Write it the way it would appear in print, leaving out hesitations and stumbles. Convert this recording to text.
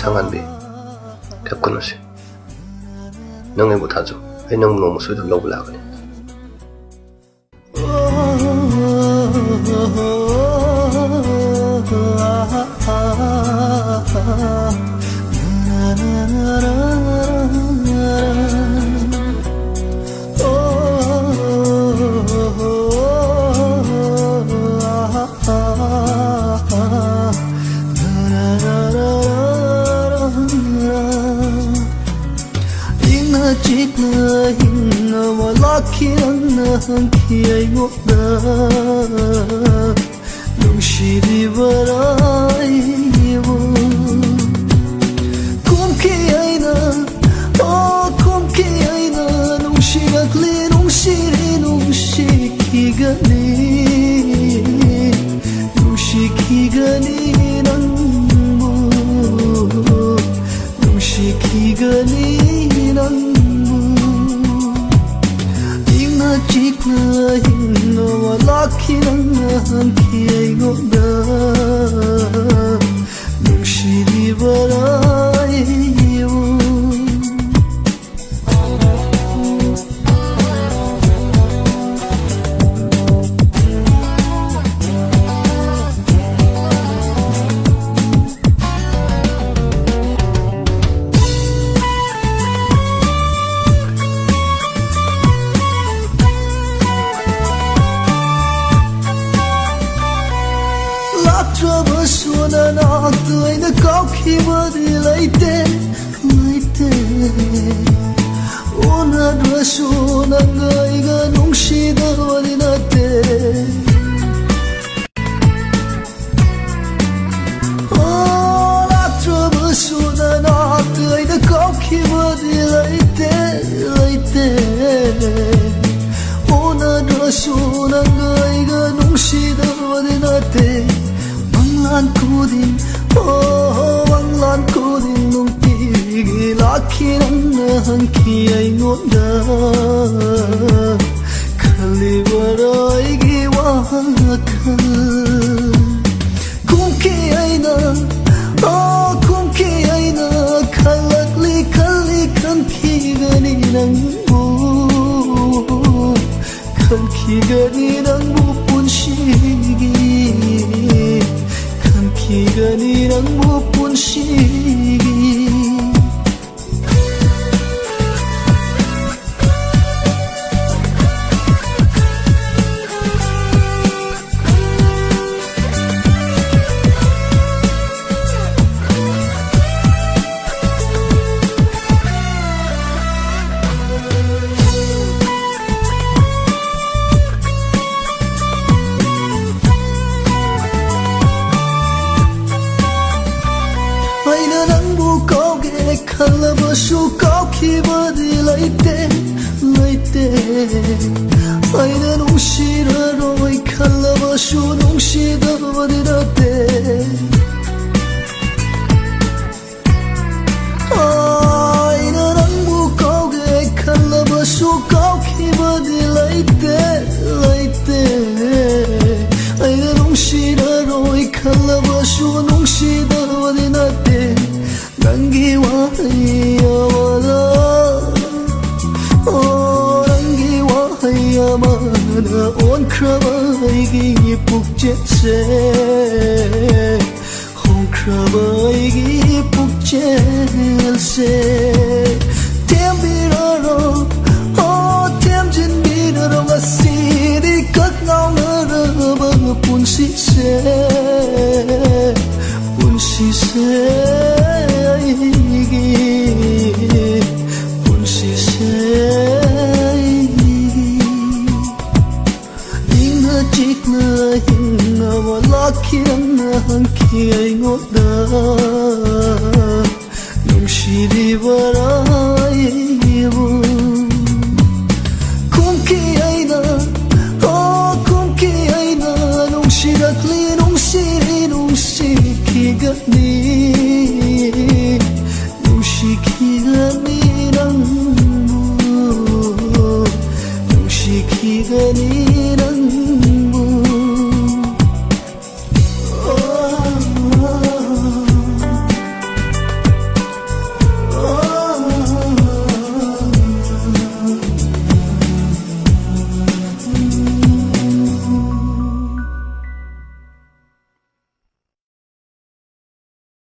상한비 벽건너시 너의 못하죠. 왜 너무 너무 소리도 넣으려 그래. Chít na hin na wala kian na hanki ay ngokda nung shiri baray wo kum ki ay na oh kum ki ay na nung shiragli nung shiri nung shikigani nung shikigani nang mo nung shikigani nang chít na hin na wala kian na hanki ay ngokda nung shiri baray wo Trouble suona nato ai na kauki badi laite laite ona dua suona ngai ga nung shida wadi nate oh la trouble suona nato ai na kauki badi laite laite ona dua suona ngai ga nung shida wadi nate Wanglan kudin, oh wanglan kudin nung tigi lakinan na hanki ay ngokda kaliwaray giwakal kumki ay na, oh kumki ay na kalakli kalikan kigani ng mo kan kigani ng mo punshigi Kiganirang mo punsigi Kalabashu kauki badi laite laite Aina nung shira roi kalabashu nung shida badi rate Aina nang bukau ge kalabashu kauki badi laite laite Aina nung shira roi kalabashu nung shida badi rate Nangi wahaya wala Oh nangi wahaya mana On krabay gi pukjet se Hong krabay gi pukjel se Tem biraro Oh tem jin biraro Masidi kak ngao naraba punsi se Punsi se Punsi say Inga chik na hinga wala kian na hanki ay ngokda Nung shiri baray wo Kumki ay na oh kumki ay na Nung shirakli nung shiri nung shikigani